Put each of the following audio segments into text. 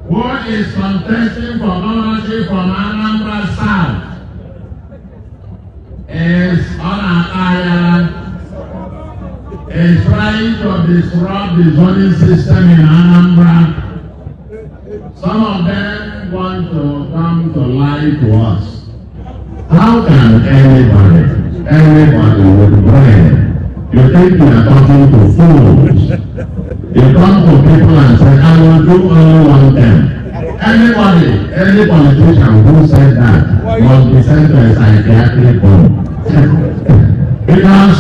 who is contesting for governorship from Anambra South, is on an island, is trying to disrupt the zoning system in Anambra. Some of them want to come to lie to us. How can anybody with brain, you think you are talking to fools? You come to people and say, I will do only one thing. Any politician who said that must be sent to a psychiatric home. Because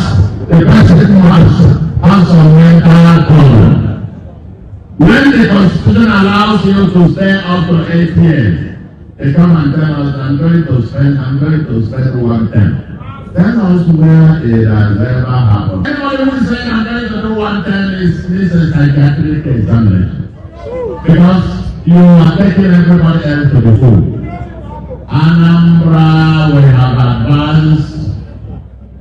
the person must have some mental problem. When the Constitution allows you to stay up to 8 years, they come and tell us, I'm going to spend 1 10. Tell us where it has ever happened. Anybody who is saying I'm going to do 110 is a psychiatric examination. Because you are taking everybody else to the fool. Anambra, we have advanced.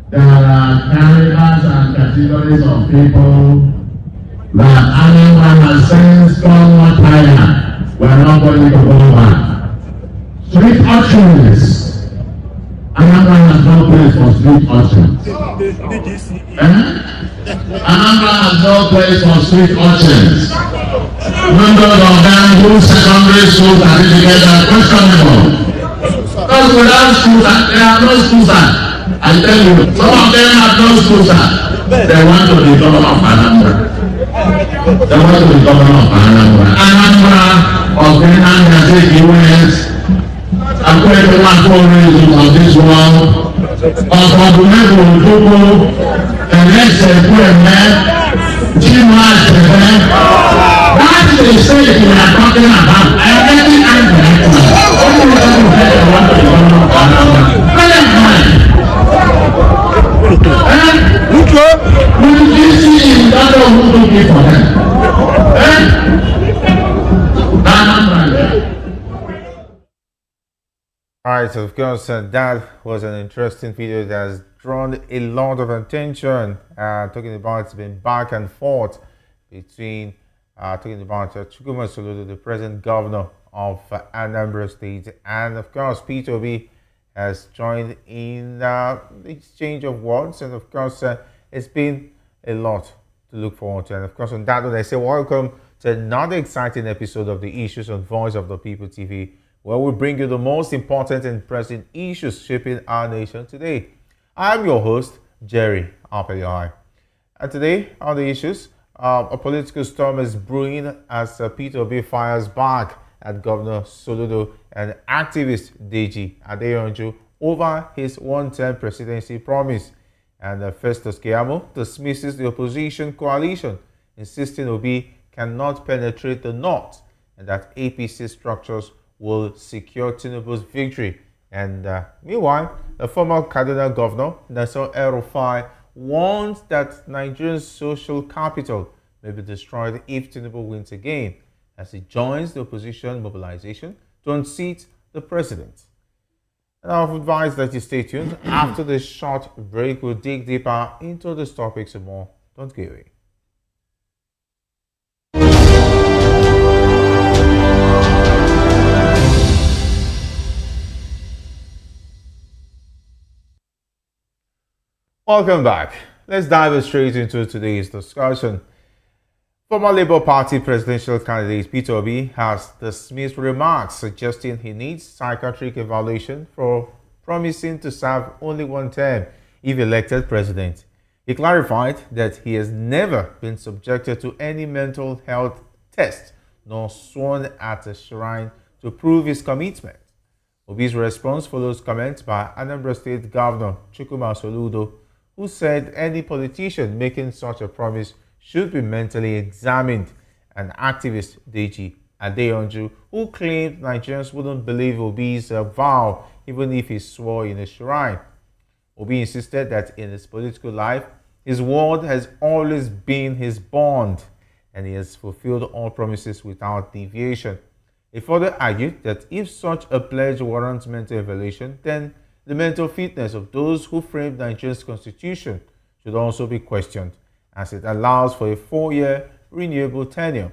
There are calibers and categories of people that Anambra has since gone much higher. We are not going to go back. Street urchins. Anambra has no place for street urchins. Anambra has no place for street urchins. Members of them whose secondary school certificates are questionable. Because without schools, there are no schools. I tell you, some of them have no schools. They want to be governor of Anambra. They want to be governor of Anambra. Anambra of Greenland has the US. I'm going to want four reasons of this world. Of Obunebu Odubo, the next equipment, G-March event. That's the state we are talking about. I'm getting angry. Only want to get the one to the governor of Anambra. Bear in mind. Will you see in that who took it for them? Anambra. Alright, so of course that was an interesting video that has drawn a lot of attention. Talking about it's been back and forth between talking about Soludo, the present governor of Anambra State, and of course P2B has joined in the exchange of words, and of course it's been a lot to look forward to. And of course on that note, I say welcome to another exciting episode of the Issues on Voice of the People TV, where we bring you the most important and pressing issues shaping our nation today. I'm your host, Jerry Apelioi. And today on the issues, a political storm is brewing as P2B fires back at Governor Soludo and activist Deji Adeyanju over his one-term presidency promise. And Festus Keyamo dismisses the opposition coalition, insisting Obi cannot penetrate the north and that APC structures will secure Tinubu's victory. And meanwhile, the former Kaduna governor, Nasarawa State, warns that Nigeria's social capital may be destroyed if Tinubu wins again, as he joins the opposition mobilization to unseat the president. And I've advised that you stay tuned. After this short break, we'll dig deeper into this topic some more. Don't go away. Welcome back. Let's dive straight into today's discussion. Former Labour Party presidential candidate Peter Obi has dismissed remarks suggesting he needs psychiatric evaluation for promising to serve only one term if elected president. He clarified that he has never been subjected to any mental health test nor sworn at a shrine to prove his commitment. Obi's response follows comments by Anambra State Governor Soludo, who said any politician making such a promise should be mentally examined, and activist Deji Adeyanju, who claimed Nigerians wouldn't believe Obi's vow even if he swore in a shrine. Obi insisted that in his political life, his word has always been his bond, and he has fulfilled all promises without deviation. He further argued that if such a pledge warrants mental evaluation, then the mental fitness of those who framed Nigeria's constitution should also be questioned, as it allows for a 4-year renewable tenure.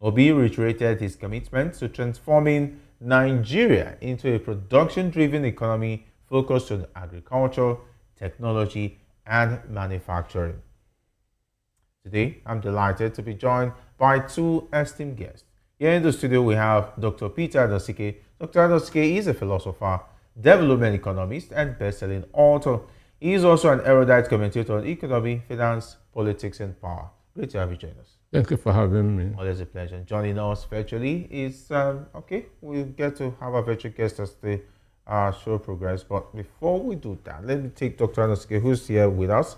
Obi reiterated his commitment to transforming Nigeria into a production-driven economy focused on agriculture, technology, and manufacturing. Today, I'm delighted to be joined by two esteemed guests. Here in the studio, we have Dr. Peter Adosike. Dr. Adosike is a philosopher, development economist, and best-selling author. He is also an erudite commentator on economy, finance, politics, and power. Great to have you join us. Thank you for having me. Always a pleasure. Joining us virtually is, okay, we'll get to have a virtual guest as the show progress. But before we do that, let me take Dr. Adosike, who's here with us.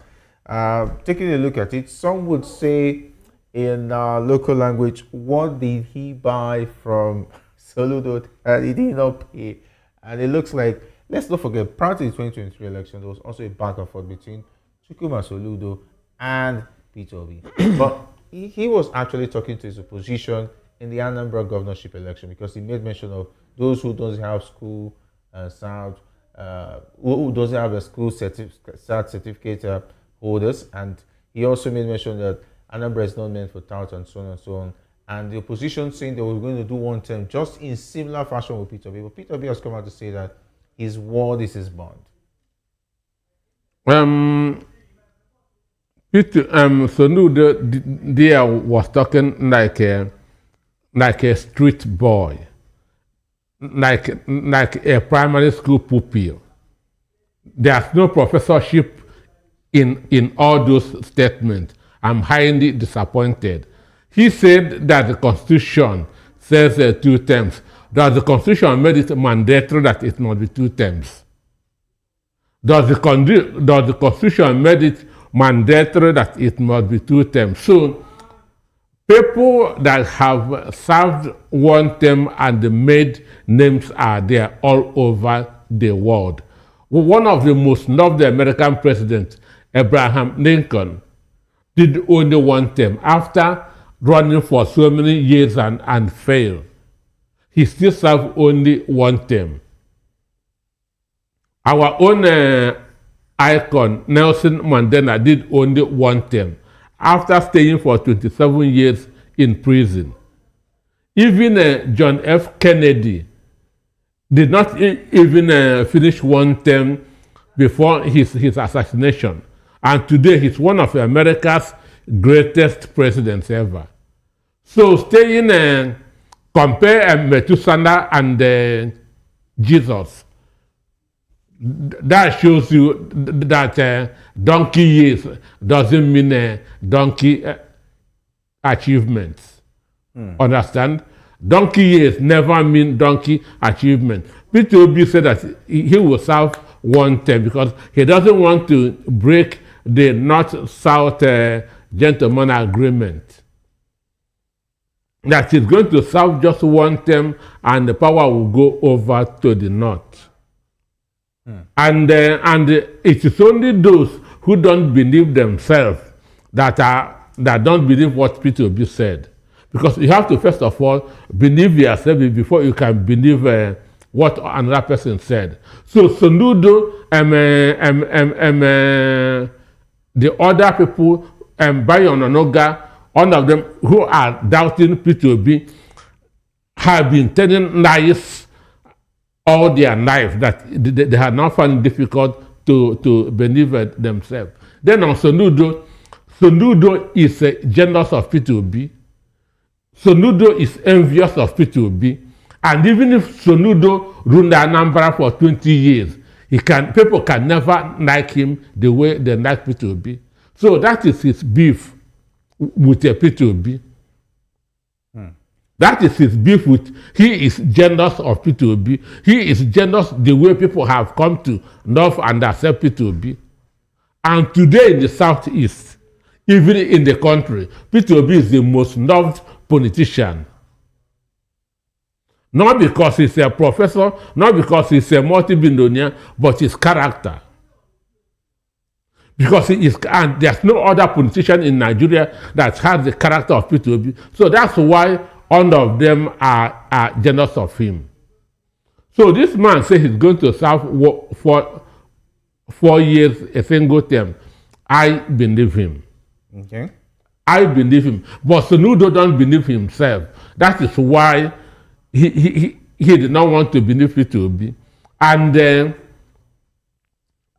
Taking a look at it, some would say in local language, what did he buy from Soludo that he did not pay? And it looks like, let's not forget, prior to the 2023 election, there was also a back and forth between Chukwuma Soludo and Peter Obi. But he was actually talking to his opposition in the Anambra governorship election because he made mention of those who don't have school who doesn't have a school certificate holders, and he also made mention that Anambra is not meant for tout and so on and so on. And the opposition saying they were going to do one term just in similar fashion with Peter Obi. But Peter Obi has come out to say that his word is his bond. Soludo there was talking like a street boy, like a primary school pupil. There's no professorship in all those statements. I'm highly disappointed. He said that the Constitution says 2 terms. Does the Constitution made it mandatory that it must be 2 terms? Does the Constitution made it mandatory that it must be 2 terms? So, people that have served 1 term and the made names are there all over the world. One of the most loved American presidents, Abraham Lincoln, did only 1 term. After running for so many years and failed, he still served only 1 term. Our own icon, Nelson Mandela, did only 1 term after staying for 27 years in prison. Even John F. Kennedy did not even finish 1 term before his assassination. And today he's one of America's greatest presidents ever. So staying, compare Methuselah and Jesus. That shows you that donkey years doesn't mean donkey achievements. Understand? Donkey years never mean donkey achievement. Peter Obi said that he will serve 1 term because he doesn't want to break the North-South gentleman agreement. That he's going to serve just 1 term and the power will go over to the North. And it is only those who don't believe themselves that don't believe what Peter Obi said. Because you have to first of all believe yourself before you can believe what another person said. So Soludo, the other people, Bayon Onoga, all of them who are doubting Peter Obi, have been telling lies all their life that they have not found it difficult to believe themselves. Then on Soludo is jealous of Peter Obi. Soludo is envious of Peter Obi. And even if Soludo ruled Anambra for 20 years, people can never like him the way they like Peter Obi. So that is his beef with Peter Obi. That is his beef with. He is jealous of Peter Obi. He is jealous the way people have come to love and accept Peter Obi. And today in the Southeast, even in the country, Peter Obi is the most loved politician. Not because he's a professor, not because he's a multi-billionaire, but his character. Because he is, and there's no other politician in Nigeria that has the character of Peter Obi. So that's why all of them are jealous of him. So this man says he's going to serve for 4 years, a single term. I believe him. Okay. I believe him. But Soludo don't believe himself. That is why he did not want to believe P2B. And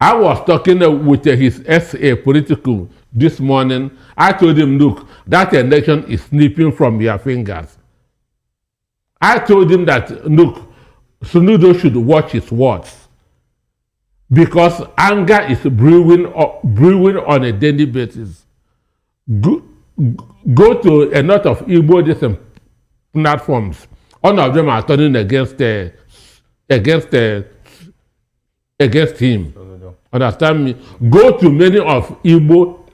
I was talking with his SA political this morning. I told him, look, that election is slipping from your fingers. I told him that, look, Soludo should watch his words. Because anger is brewing on a daily basis. Go to a lot of Igbo different platforms. All of them are turning against him. Understand me? Go to many of Igbo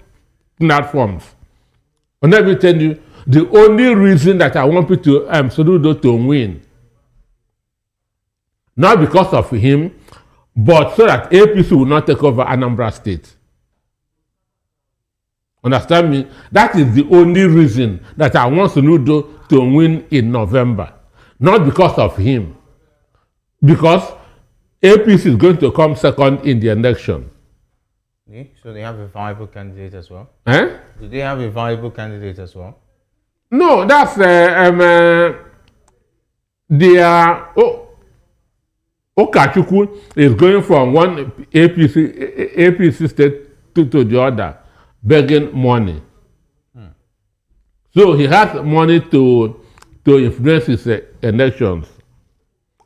platforms. And let me tell you, the only reason that I want people to Soludo to win, not because of him, but so that APC will not take over Anambra State. Understand me? That is the only reason that I want Soludo to win in November. Not because of him. Because APC is going to come second in the election. Yeah, so they have a viable candidate as well? Eh? Do they have a viable candidate as well? No, that's Okachukwu is going from one APC state to the other, begging money. So he has money to influence his elections.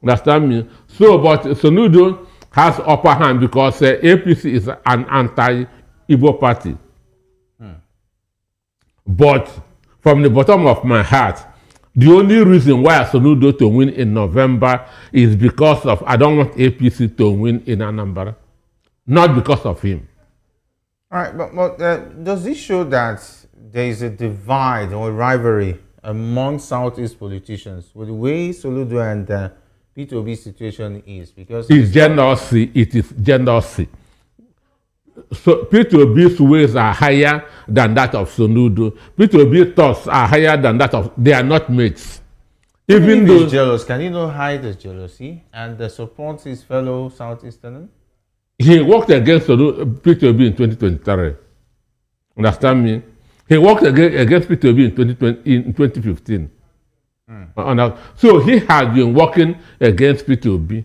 Understand me? So, but Soludo has upper hand because APC is an anti-Igbo party. But from the bottom of my heart, the only reason why Soludo to win in November is because of I don't want APC to win in Anambra, not because of him. All right, but does this show that there is a divide or rivalry among Southeast politicians with the way Soludo and P2B situation is? Because it's jealousy. It is jealousy. So P2B's ways are higher than that of Soludo. P2B thoughts are higher than that of. They are not mates. Even though he's jealous, can he not hide his jealousy and support his fellow Southeastern? He worked against P2B in 2023. Understand me? He worked against P2B in 2015. So he has been working against P2B.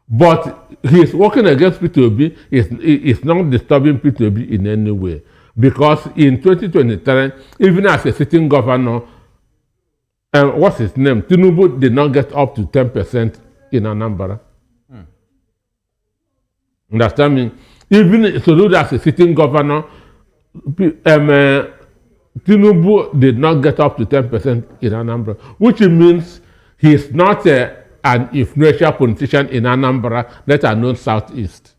But his working against P2B is not disturbing P2B in any way. Because in 2023, even as a sitting governor, what's his name? Inubu did not get up to 10% in Anambra. Understand me? Even Soludo as a sitting governor, Inubu did not get up to 10% in Anambra, which means he's not an influential politician in Anambra, let alone Southeast.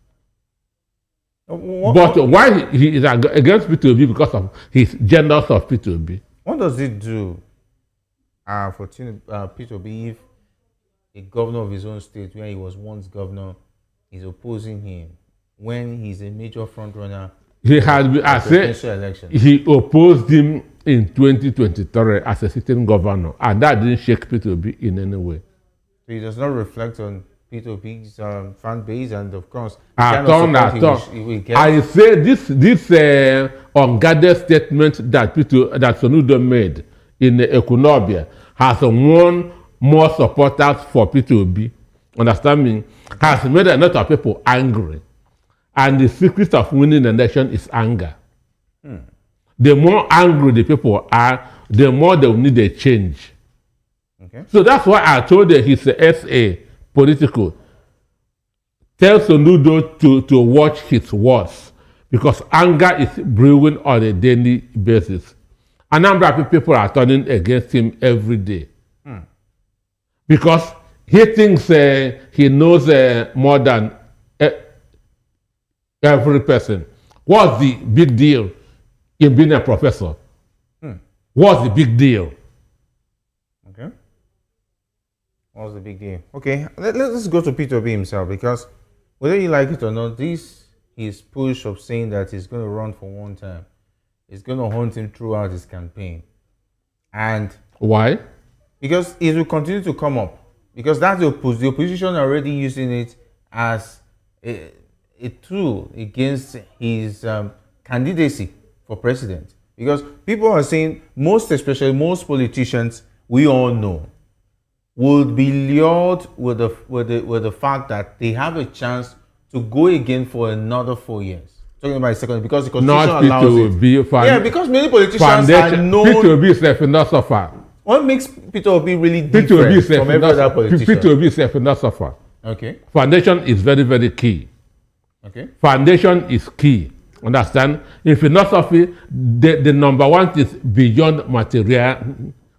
But why he is against P2B? Because of his jealous of P2B. What does it do for P2B if a governor of his own state, where he was once governor, is opposing him when he's a major frontrunner? He has been, I say, he opposed him in 2023 as a sitting governor, and that didn't shake P2B in any way. So it does not reflect on P2B's fan base, and of course, I say this unguarded statement that Soludo made in Ekunobia has won more supporters for P2B. Understand me? Has made a lot of people angry. And the secret of winning the election is anger. The more angry the people are, the more they will need a change. Okay. So that's why I told you he's a SA political. Tell Soludo to watch his words, because anger is brewing on a daily basis. A number of people are turning against him every day. Because he thinks he knows more than every person. What's the big deal in being a professor? What's the big deal? Okay. What's the big deal? Okay, let's go to P2B himself, because whether you like it or not, his push of saying that he's going to run for one term is going to haunt him throughout his campaign. And why? Because it will continue to come up. Because that's the opposition already using it as a tool against his candidacy for president. Because people are saying, especially most politicians, we all know, would be lured with the fact that they have a chance to go again for another 4 years. Talking about second, because the constitution allows it. Yeah, because many politicians are known. Peter Obi is a philosopher. What makes Peter Obi really different from every other politician? Peter Obi is a philosopher. Okay. Foundation is very, very key. Okay. Foundation is key. Understand? In philosophy, the number one is beyond material.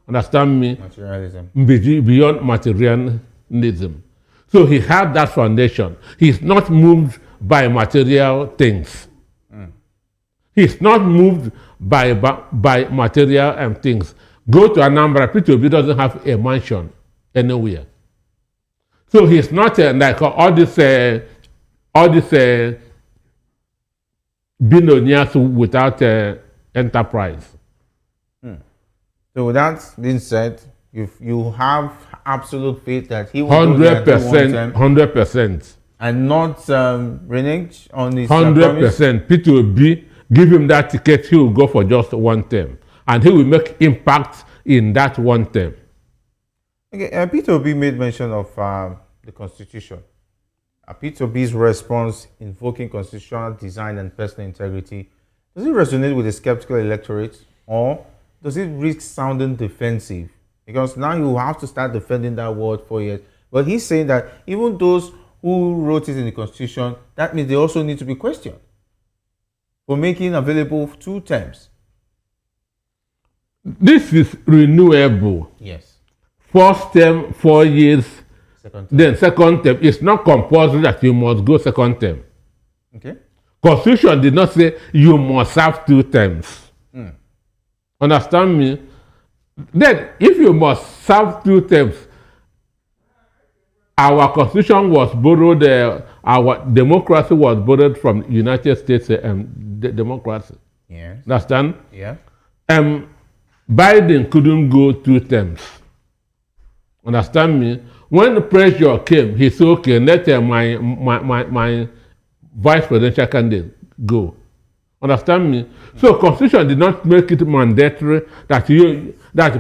Understand me? Materialism. Beyond materialism. So he had that foundation. He's not moved by material things. He's not moved by material and things. Go to Anambra, Peter Obi doesn't have a mansion anywhere. So he's not like all these billionaires without enterprise. So with that being said, if you have absolute faith that he will 100%, 100%, and not renege on his 100%. Peter Obi, give him that ticket, he will go for just one term, and he will make impact in that one term. Okay, Peter Obi made mention of the Constitution. Peter Obi's response, invoking constitutional design and personal integrity, does it resonate with the skeptical electorate, or does it risk sounding defensive? Because now you have to start defending that word 4 years. But he's saying that even those who wrote it in the Constitution, that means they also need to be questioned for making available 2 terms. This is renewable. Yes. First term, 4 years. Second term. Then second term. It's not compulsory that you must go second term. Okay. Constitution did not say you must have 2 terms. Understand me? Then, if you must serve 2 terms, our constitution was borrowed, our democracy was borrowed from United States democracy. Yes. Understand? Yeah. Biden couldn't go 2 terms. Understand me? When the pressure came, he said, okay, let my vice presidential candidate go. Understand me? So constitution did not make it mandatory that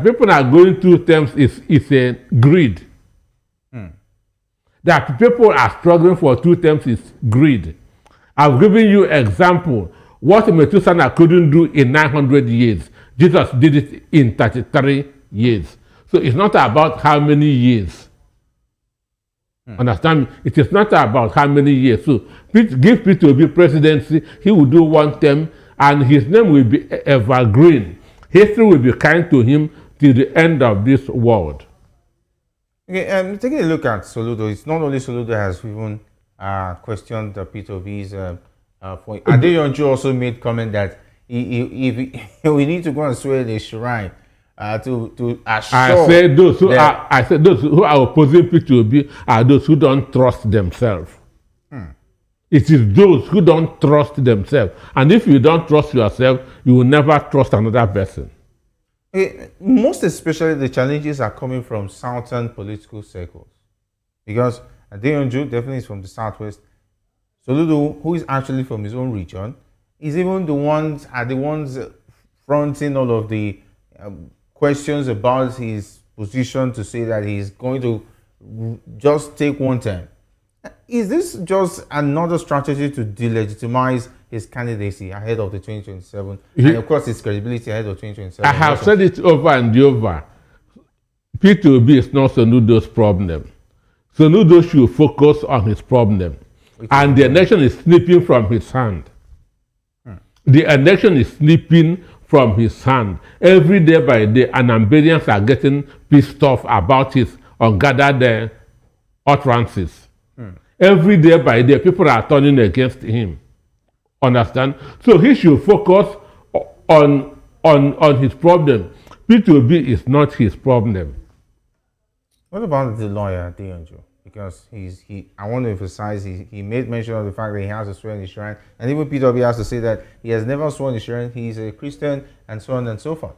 people are going 2 terms is a greed. That people are struggling for 2 terms is greed. I've given you example. What Methuselah couldn't do in 900 years, Jesus did it in 33 years. So it's not about how many years. Understand me? It is not about how many years. So give Peter Obi presidency, he will do 1 term, and his name will be evergreen. History will be kind to him till the end of this world. Okay, taking a look at Soludo, it's not only Soludo has even questioned Peter Obi's point. Adeyanju also made comment that if we need to go and swear in a shrine to assure. I said those who are opposing Peter Obi are those who don't trust themselves. It is those who don't trust themselves. And if you don't trust yourself, you will never trust another person. Most especially the challenges are coming from southern political circles. Because Adeyanju definitely is from the southwest. Soludo, who is actually from his own region, is even the ones fronting all of the questions about his position to say that he's going to just take 1 term. Is this just another strategy to delegitimize his candidacy ahead of the 2027 and of course his credibility ahead of 2027? I have said it over and over. Peter Obi is not Soludo's problem. Soludo should focus on his problem. And the election is slipping from his hand. The election is slipping from his hand. Every day by day, Anambarians are getting pissed off about his ungathered utterances. Every day by day, people are turning against him. Understand? So he should focus on his problem. Peter Obi is not his problem. What about the lawyer, Adeyanju? Because I want to emphasize, he made mention of the fact that he has to swear in the shrine, and even Peter Obi has to say that he has never sworn in the shrine, he's a Christian, and so on and so forth.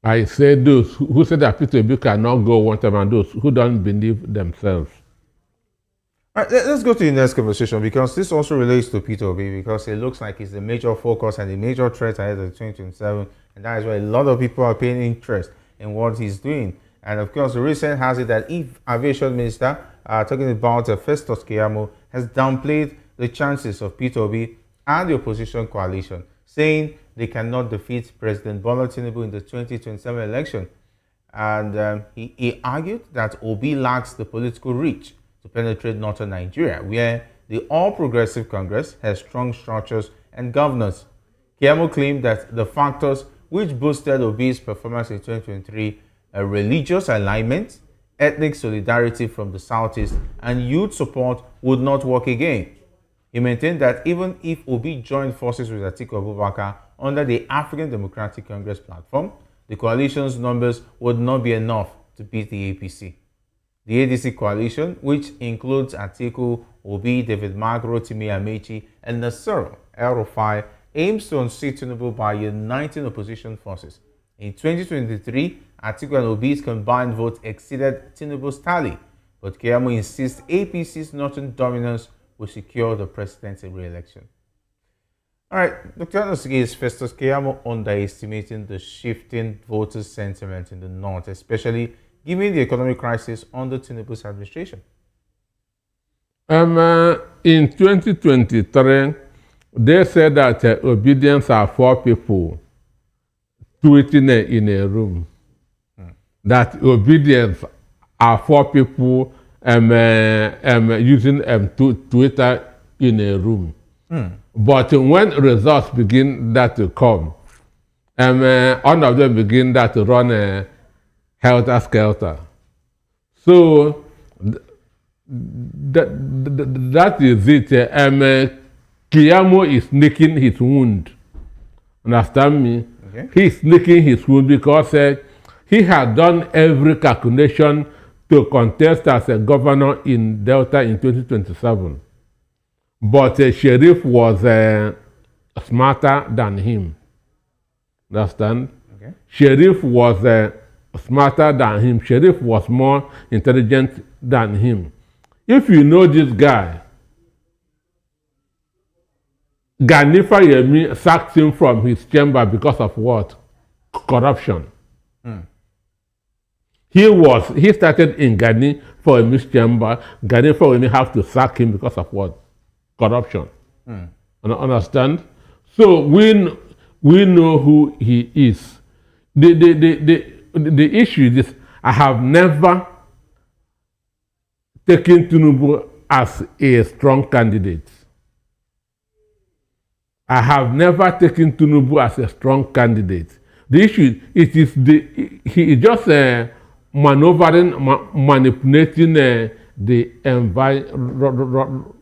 I say those who say that Peter Obi cannot go 1 term and those who don't believe themselves. All right, let's go to the next conversation, because this also relates to Peter Obi, because it looks like it's the major focus and the major threat ahead of 2027, and that is why a lot of people are paying interest in what he's doing. And of course, the recent has it that Aviation Minister, talking about Festus Keyamo, has downplayed the chances of Peter Obi and the opposition coalition, saying they cannot defeat President Bola Tinubu in the 2027 election. And he argued that Obi lacks the political reach to penetrate northern Nigeria, where the All Progressive Congress has strong structures and governance. Keyamo claimed that the factors which boosted Obi's performance in 2023, religious alignment, ethnic solidarity from the southeast, and youth support, would not work again. He maintained that even if Obi joined forces with Atiku Abubakar under the African Democratic Congress platform, the coalition's numbers would not be enough to beat the APC. The ADC coalition, which includes Atiku, Obi, David Mark, Rotimi Amechi, and Nasarawa El-Rufai, aims to unseat Tinubu by uniting opposition forces. In 2023, Atiku and Obi's combined vote exceeded Tinubu's tally, but Keyamo insists APC's northern dominance will secure the presidential re-election. All right, Dr. Anosige, is Festus Keyamo underestimating the shifting voters' sentiment in the north, especially given the economic crisis under Tinubu's administration? In 2023, they said that obedience are 4 people tweeting in a room. That obedience are 4 people using Twitter in a room. But when results begin that to come, one of them begin that to run helter-skelter. So that is it. Keyamo is licking his wound. Understand me? Okay. He's licking his wound because he had done every calculation to contest as a governor in Delta in 2027. But Sheriff was smarter than him. Understand? Okay. Sheriff was smarter than him. Sheriff was more intelligent than him. If you know this guy, Ganifa Yemi sacked him from his chamber because of what? Corruption. He started in Gani for Yemi's chamber. Ganifa Yemi have to sack him because of what? Corruption. Understand? So we know who he is. The issue is I have never taken Tinubu as a strong candidate. I have never taken Tinubu as a strong candidate. The issue he is just maneuvering, manipulating the environment.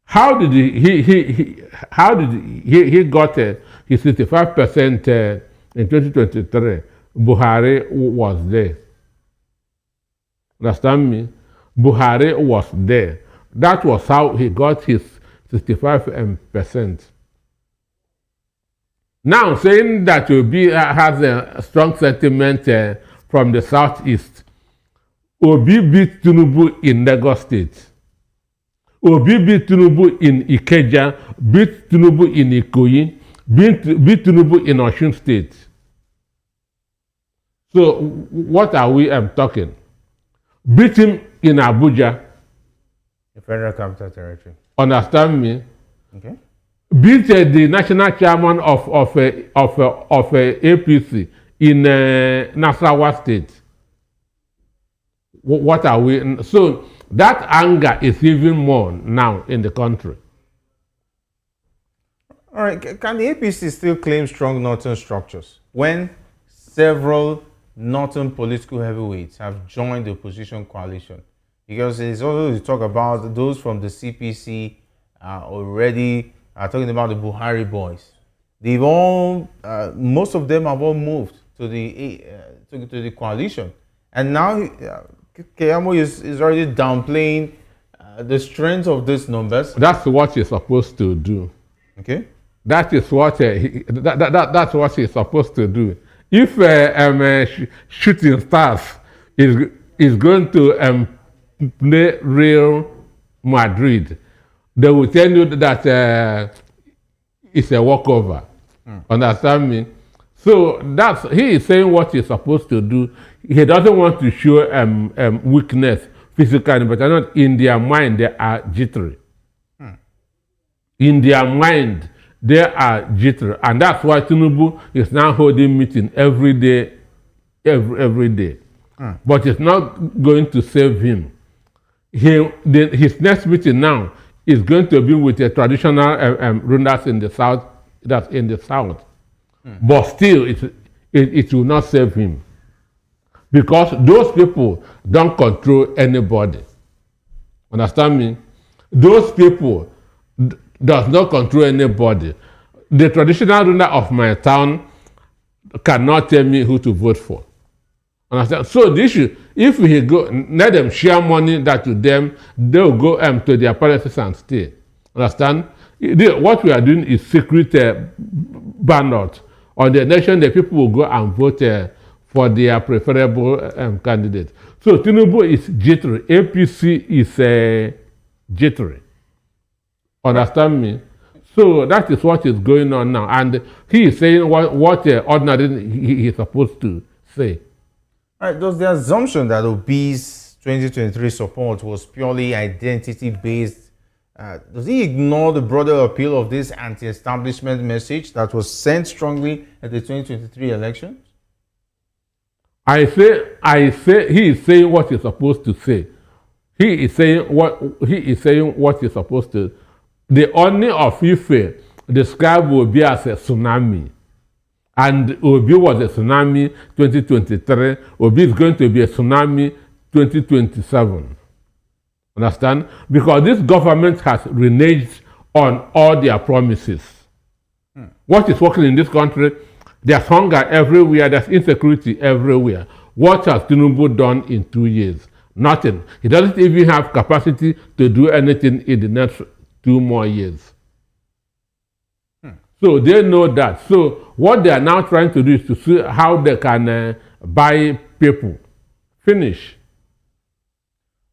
How did he got his 65% in 2023? Buhari was there. Understand me? Buhari was there. That was how he got his 65%. Now, saying that Obi has a strong sentiment from the southeast, Obi beat Tinubu in Lagos State. Obi beat Tinubu in Ikeja, beat Tinubu in Ikoyi, beat Tinubu in Osun State. So, what are we talking? Beat him in Abuja. The Federal Capital Territory. Understand me? Okay. Beat the national chairman of APC in Nasarawa State. What are we? So that anger is even more now in the country. All right. Can the APC still claim strong northern structures when several northern political heavyweights have joined the opposition coalition? Because it's also to talk about those from the CPC already talking about the Buhari boys. They've all, most of them have all moved to the coalition, and now Keyamo is already downplaying the strength of these numbers. That's what you're supposed to do. Okay. That is what that's what he's supposed to do. If shooting stars is going to play Real Madrid, they will tell you that it's a walkover. Understand me? So he is saying what he's supposed to do. He doesn't want to show weakness physically, but not in their mind they are jittery. In their mind they are jittery, and that's why Tinubu is now holding meeting every day, every day. But it's not going to save him. His next meeting now is going to be with the traditional rulers in the south. That's in the south. But still, it will not save him, because those people don't control anybody. Understand me? Those people does not control anybody. The traditional ruler of my town cannot tell me who to vote for. Understand? So the issue, if we go, let them share money that to them, they'll go to their palaces and stay. Understand? What we are doing is secret ballot. On the election, the people will go and vote for their preferable candidate. So Tinubu is jittery. APC is jittery. Understand me? So that is what is going on now. And he is saying what ordinarily he is supposed to say. All right, does the assumption that Obi's 2023 support was purely identity-based, does he ignore the broader appeal of this anti-establishment message that was sent strongly at the 2023 elections? I say he is saying what he's supposed to say. He is saying what he's supposed to. The Oni of Ife described Obi as a tsunami. And Obi was a tsunami 2023. Obi is going to be a tsunami 2027. Understand? Because this government has reneged on all their promises. What is working in this country? There's hunger everywhere, there's insecurity everywhere. What has Tinubu done in 2 years? Nothing. He doesn't even have capacity to do anything in the next 2 more years. So they know that. So what they are now trying to do is to see how they can buy people. Finish.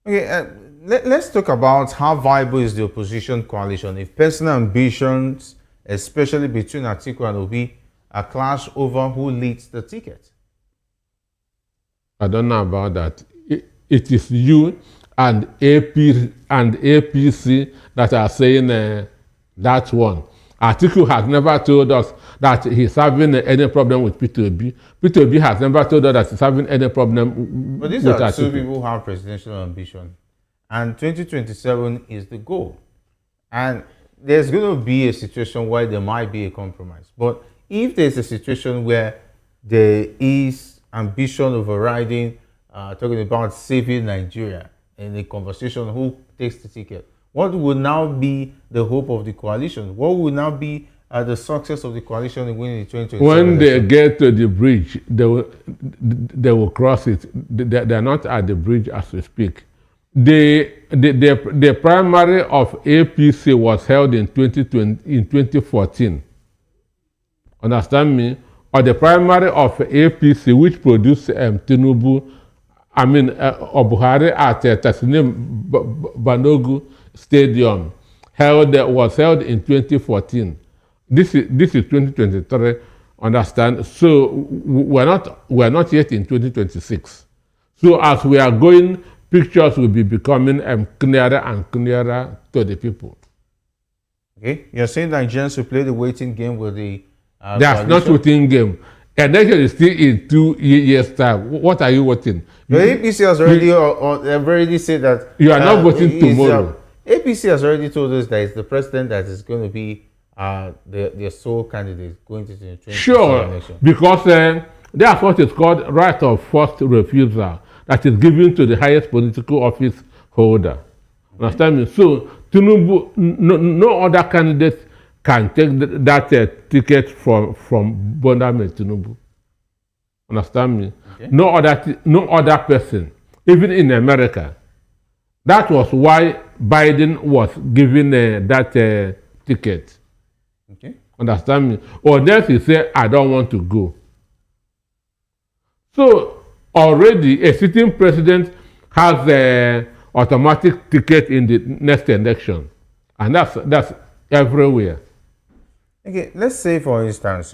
Okay, let's talk about how viable is the opposition coalition if personal ambitions, especially between Atiku and Obi, are clash over who leads the ticket. I don't know about that. It is you and APC that are saying that one. Atiku has never told us that he's having any problem with P2B. P2B has never told us that he's having any problem with Atiku. But these are two people who have presidential ambition. And 2027 is the goal. And there's going to be a situation where there might be a compromise. But if there's a situation where there is ambition overriding, talking about saving Nigeria in the conversation who takes the ticket, what will now be the hope of the coalition? What will now be the success of the coalition in winning the 2027 When they election? get to the bridge, they will cross it. They're not at the bridge as we speak. The primary of APC was held in 2014. Understand me? Or the primary of APC, which produced Tinubu, Obuhari at Tasnim Banogu Stadium, was held in 2014. This is 2023. Understand? So we're not yet in 2026. So as we are going, pictures will be becoming clearer and clearer to the people. Okay, you're saying Nigerians will play the waiting game with the That's not waiting game. Election is still in 2 years' time. What are you voting? The APC has already said that you are not voting tomorrow. APC has already told us that it's the president that is going to be their sole candidate going to the 2027 election. Because that's what is called right of first refusal that is given to the highest political office holder. Understand me? So Tinubu, no other candidate can take that ticket from Bondame Tinubu. Understand me? Okay. No other person, even in America. That was why Biden was given that ticket. Okay. Understand me? Or else he said, I don't want to go. So already a sitting president has automatic ticket in the next election. And that's everywhere. Okay, let's say for instance,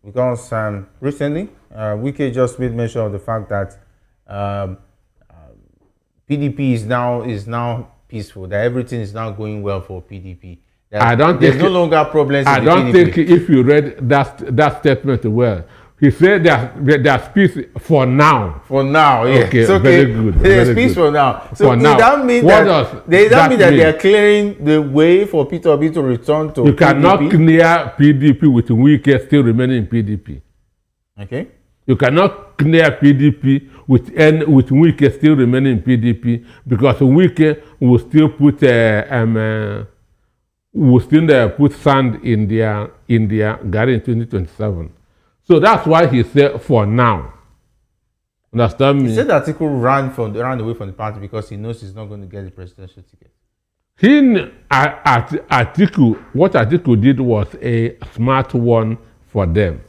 because recently, Wike just made mention of the fact that PDP is now peaceful, that everything is now going well for PDP. There's no longer problems. I don't think if you read that statement well, he said there's peace for now. For now, yeah. Okay, okay. Very good. There's peace for now. So for now. That mean that they are clearing the way for Peter Obi to return to You cannot clear PDP with Wike still remaining in PDP. Okay. You cannot clear PDP with Wike still remaining in PDP, because Wike will still put put sand in their garden in 2027. So that's why he said for now. Understand me? He said that Atiku ran away from the party because he knows he's not going to get the presidential ticket. What Atiku did was a smart one for them.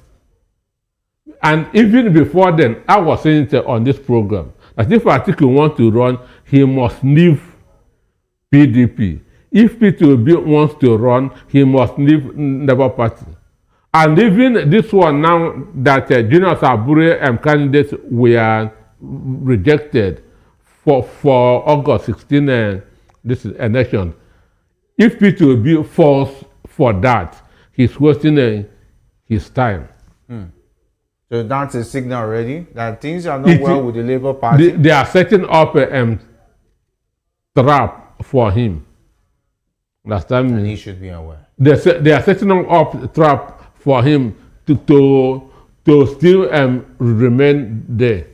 And even before then, I was saying on this program that if Atiku wants to run, he must leave PDP. If P2B wants to run, he must leave Labour Party. And even this one now that Junior Sabure candidates were rejected for August 16 this election. If P2B falls for that, he's wasting his time. So that's a signal already that things are not well with the Labour Party. They are setting up a trap for him. Understand me? And he should be aware. They are setting up a trap for him to still remain there.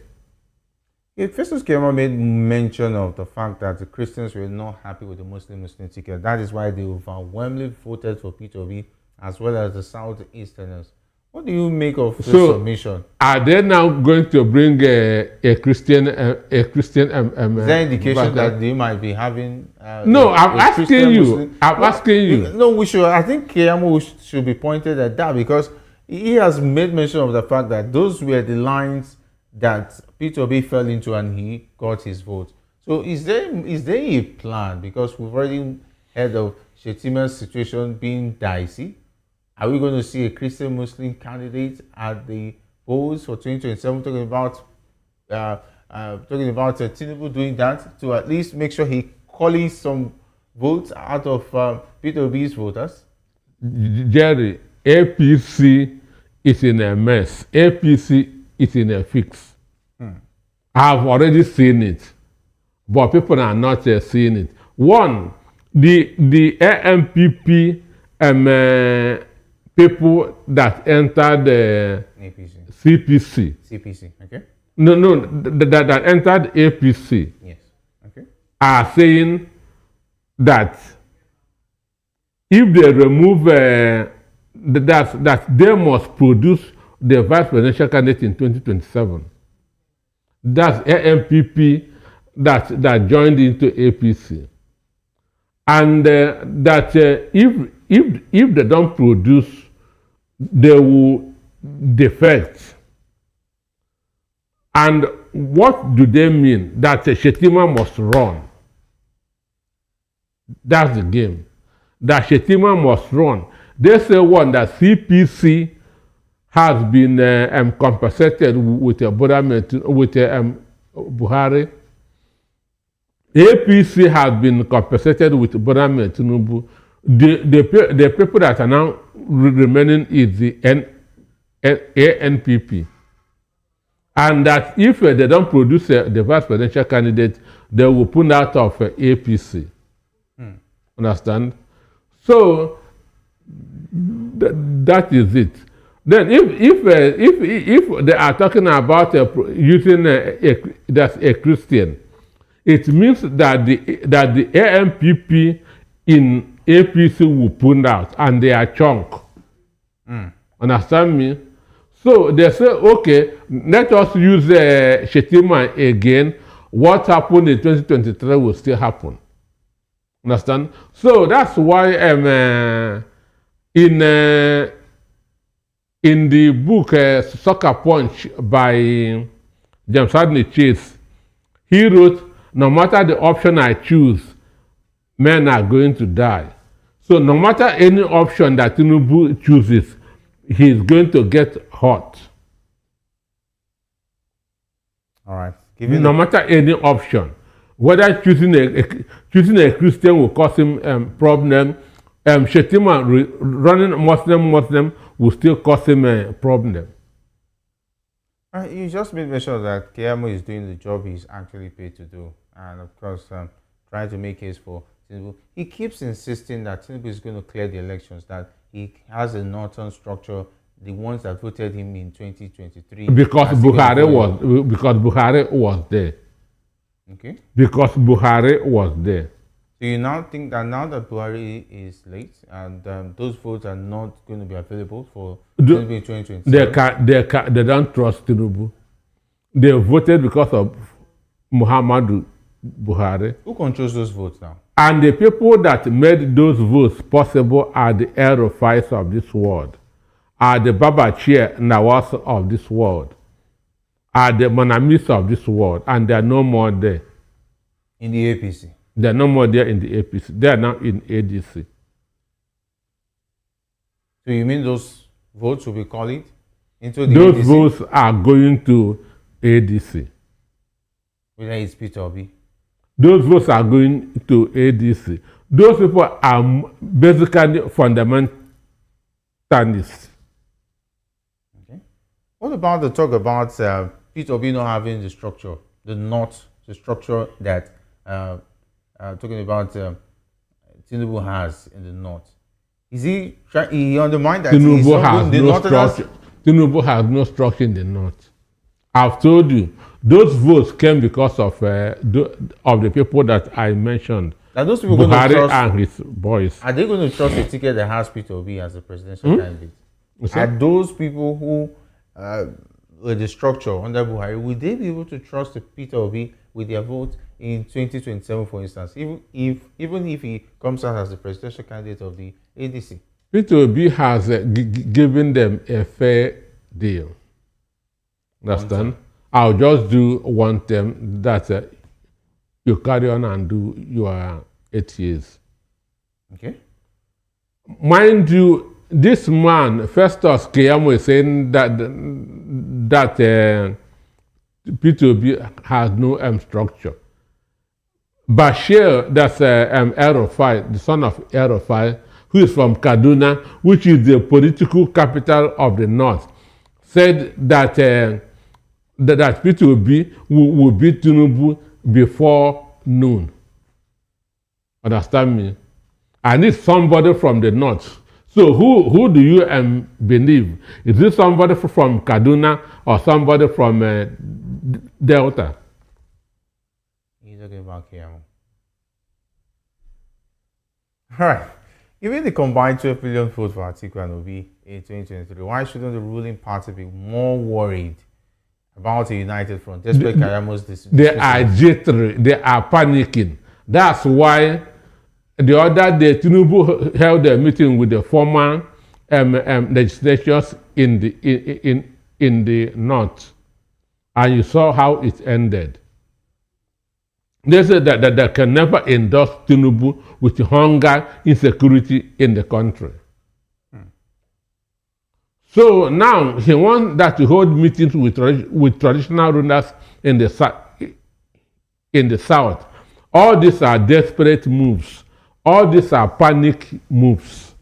Festus Keyamo made mention of the fact that the Christians were not happy with the Muslim ticket. That is why they overwhelmingly voted for P2B as well as the Southeasterners. What do you make of this submission? Are they now going to bring a Christian? Is there indication that they might be having? No, I'm asking you. I'm asking you. No, we should. I think Keyamo should be pointed at that because he has made mention of the fact that those were the lines that P2B fell into and he got his vote. So is there a plan? Because we've already heard of Shetima's situation being dicey. Are we going to see a Christian Muslim candidate at the polls for 2027? Talking about Tinubu doing that to at least make sure he calls some votes out of P2B's voters. Jerry, APC is in a mess. APC is in a fix. I've already seen it, but people are not seeing it. One, the AMPP people that entered the CPC. Okay. No, that entered APC. Yes. Okay. Are saying that if they remove that they must produce the vice presidential candidate in 2027. That's AMPP that joined into APC, and that if they don't produce, they will defect. And what do they mean? That Shetima must run. That's the game. That Shetima must run. They say one that CPC has been compensated with Buhari. APC has been compensated with Tinubu. The people that are now remaining is the ANPP. And that if they don't produce the vice presidential candidate, they will pull out of APC. Understand? So that is it. Then if they are talking about using that's a Christian, it means that the AMPP in APC will pull out and they are chunk. Understand me? So they say, okay, let us use Shetima again. What happened in 2023 will still happen. Understand? So that's why in the book Soccer Punch by James Hadley Chase, he wrote no matter the option I choose, men are going to die. So no matter any option that Inubu chooses, he is going to get hurt. All right. No matter any option, whether choosing a Christian will cause him problem, Shetima running Muslim will still cause him a problem. You just made mention that Keyamo is doing the job he's actually paid to do, and of course, trying to make case for Tinubu. He keeps insisting that Tinubu is going to clear the elections, that he has a northern structure, the ones that voted him in 2023. Because Buhari was there. Okay. Because Buhari was there. Do you now think that now that Buhari is late and those votes are not going to be available for 2027? They don't trust Tinubu. They voted because of Muhammadu Buhari. Who controls those votes now? And the people that made those votes possible are the Aerofiles of this world, are the Babachir Nawas of this world, are the Manamis of this world, and they are no more there. In the APC? They are no more there in the APC. They are now in ADC. So you mean those votes will be called into the Those ADC? votes are going to ADC. Whether it's Peter Obi? Those votes are going to ADC. Those people are basically fundamentalists. Okay. What about the talk about Peter Obi not having the structure, the structure that talking about Tinubu has in the north? Is he undermined that Tinubu has no structure in the north. I've told you, those votes came because of the people that I mentioned. Are those people Buhari going to trust, and his boys. Are they going to trust a ticket that has Peter Obi as a presidential candidate? Are those people who were the structure under Buhari, will they be able to trust Peter Obi with their vote in 2027, for instance, even if he comes out as the presidential candidate of the ADC? Peter Obi has given them a fair deal. Understand? I'll just do one term that you carry on and do your 8 years. Okay. Mind you, this man, Festus Keyamo, is saying that Peter Obi has no structure. Bashir, that's Aerofai, the son of Aerofai, who is from Kaduna, which is the political capital of the north, said that that Peter Obi will beat Tinubu before noon. Understand me? I need somebody from the north. So who do you believe? Is it somebody from Kaduna or somebody from Delta? He's talking about Keyamo. All right. Given the combined 12 million votes for Atiku and Obi in 2023, why shouldn't the ruling party be more worried about a united front, despite Keyamo's decision? They are jittery. They are panicking. That's why the other day Tinubu held a meeting with the former legislatures in the north, and you saw how it ended. They said that they can never endorse Tinubu with hunger, insecurity in the country. So now he wants that to hold meetings with traditional rulers in the south. All these are desperate moves. All these are panic moves.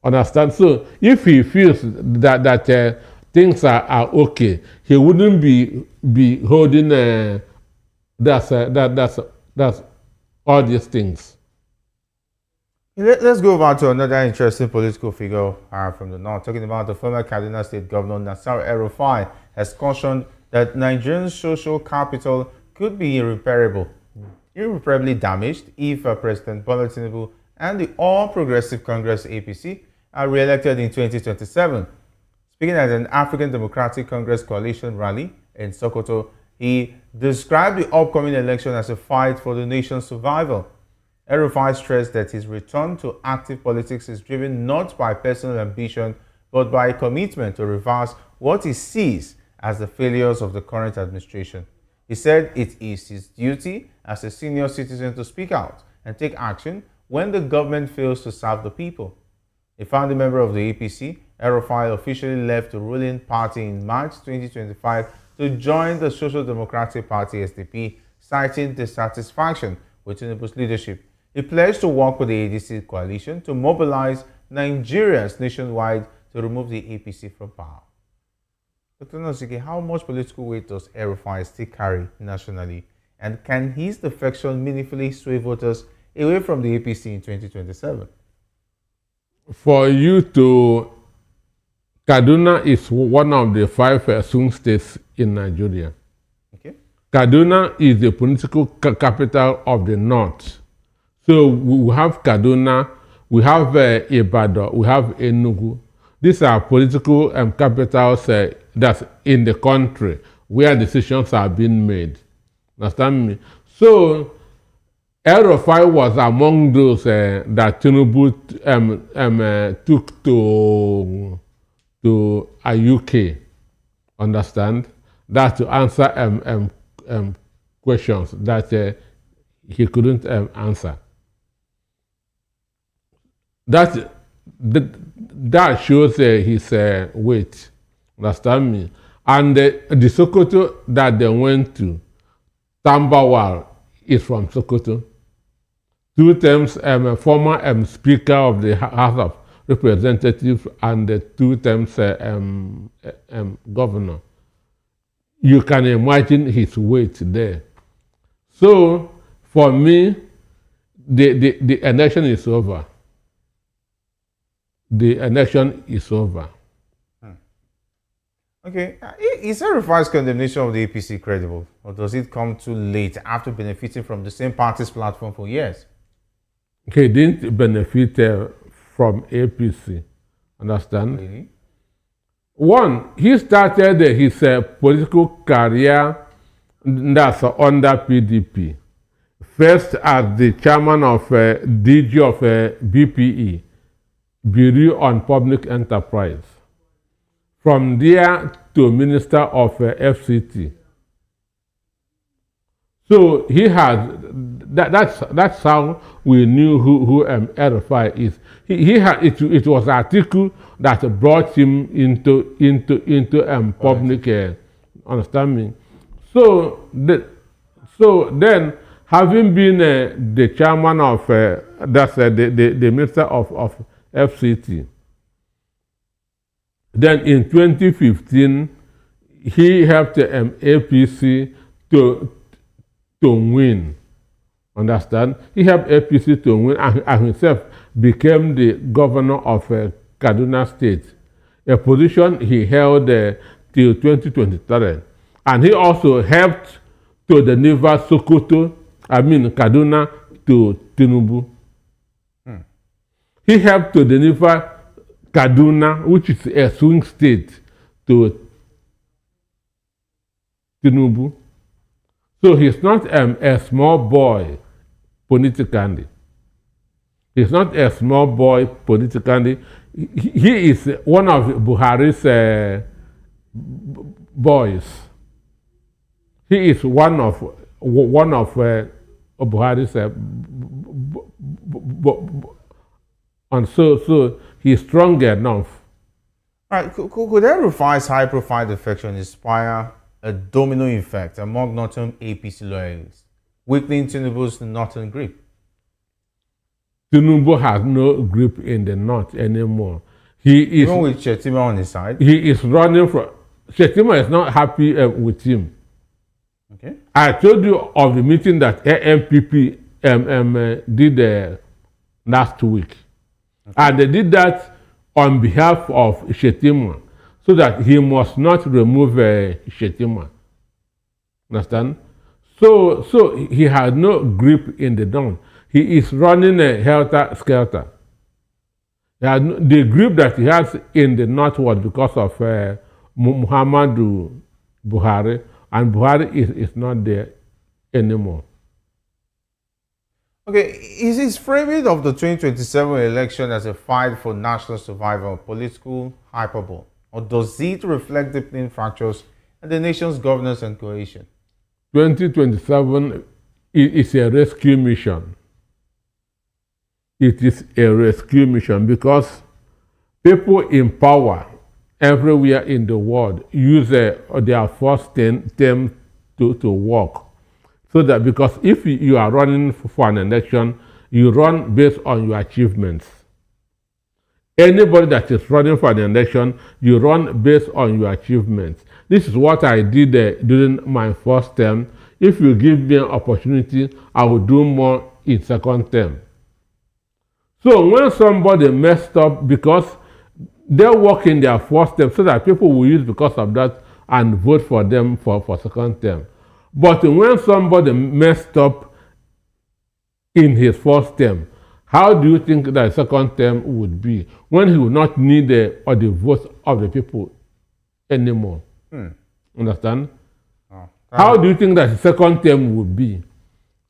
Understand? So if he feels that things are okay, he wouldn't be holding that's all these things. Let's go over to another interesting political figure from the north, talking about the former Kaduna State Governor Nasarawa State has cautioned that Nigerian social capital could be irreparably damaged if President Bola Tinubu and the All Progressive Congress APC are re-elected in 2027. Speaking at an African Democratic Congress coalition rally in Sokoto, he described the upcoming election as a fight for the nation's survival. Erufai stressed that his return to active politics is driven not by personal ambition, but by a commitment to reverse what he sees as the failures of the current administration. He said it is his duty as a senior citizen to speak out and take action when the government fails to serve the people. A founding member of the APC, El-Rufai officially left the ruling party in March 2025 to join the Social Democratic Party SDP, citing dissatisfaction with Tinubu's leadership. He pledged to work with the ADC coalition to mobilize Nigerians nationwide to remove the APC from power. Dr. Nosike, how much political weight does El-Rufai still carry nationally? And can his defection meaningfully sway voters away from the APC in 2027? For you to, Kaduna is one of the 5 swing states in Nigeria. Okay. Kaduna is the political capital of the north. So we have Kaduna, we have Ibadan, we have Enugu. These are political capitals that's in the country where decisions are being made. Understand me? So El-Rufai was among those that Tinubu took to a UK. Understand? That's to answer questions that he couldn't answer. That shows his weight. Understand me? And the Sokoto that they went to, Tambawal, is from Sokoto. 2 times former Speaker of the House of Representatives and 2 times Governor. You can imagine his weight there. So, for me, the election is over. The election is over. Okay, is El-Rufai's condemnation of the APC credible, or does it come too late after benefiting from the same party's platform for years? He didn't benefit from APC, understand? Really? One, he started his political career that's under PDP. First as the chairman of DG of BPE, Bureau on Public Enterprise. From there to Minister of FCT. So he has, that's how we knew who El-Rufai is. It was an article that brought him into public, understand me? So then, having been the chairman of, the Minister of FCT, then in 2015, he helped APC to win. Understand? He helped APC to win and himself became the governor of Kaduna State, a position he held till 2023. And he also helped to deliver Kaduna to Tinubu. He helped to deliver Kaduna, which is a swing state, to Tinubu. So he's not a small boy politically. He's not a small boy politically. He is one of Buhari's boys. He is one of Buhari's and so he's strong enough. All right, could El-Rufai's high-profile defection inspire a domino effect among northern APC loyalists, weakening Tinubu's northern grip? Tinubu has no grip in the north anymore. He is, even with Shettima on his side? He is running from... Shettima is not happy with him. Okay. I told you of the meeting that MPP did last week. Okay. And they did that on behalf of Shettima, so that he must not remove Shettima. Understand? So he had no grip in the north. He is running a helter-skelter. The grip that he has in the north was because of Muhammadu Buhari, and Buhari is not there anymore. Okay, is his framing of the 2027 election as a fight for national survival political hyperbole, or does it reflect deepening fractures in the nation's governance and cohesion? 2027 is a rescue mission. It is a rescue mission because people in power everywhere in the world use their first term to work. So that because if you are running for an election, you run based on your achievements. Anybody that is running for an election, you run based on your achievements. This is what I did during my first term. If you give me an opportunity, I will do more in second term. So when somebody messed up because they work in their first term, so that people will use because of that and vote for them for second term. But when somebody messed up in his first term, how do you think that second term would be when he will not need the votes of the people anymore? Understand? How do you think that the second term would be?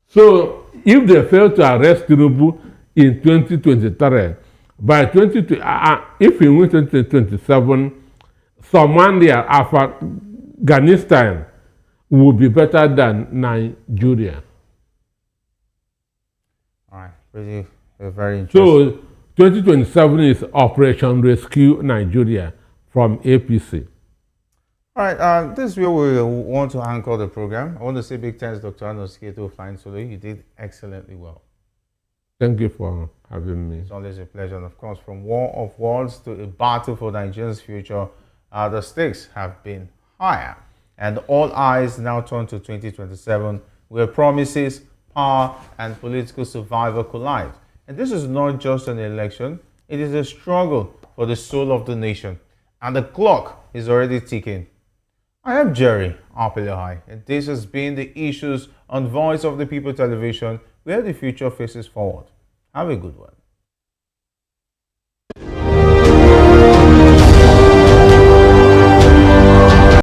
So if they fail to arrest Inubu in 2023, by if he wins 2027, Somalia, Afghanistan will be better than Nigeria. All right, very interesting. So 2027 is Operation Rescue Nigeria from APC. All right, this is where we want to anchor the program. I want to say big thanks, Dr. Antiestablishment, flying solo. You did excellently well. Thank you for having me. It's always a pleasure. And of course, from war of words to a battle for Nigerians' future, the stakes have been higher. And all eyes now turn to 2027, where promises, power, and political survival collide. And this is not just an election, it is a struggle for the soul of the nation. And the clock is already ticking. I am Jerry Apelahai, and this has been the Issues on Voice of the People television, where the future faces forward. Have a good one.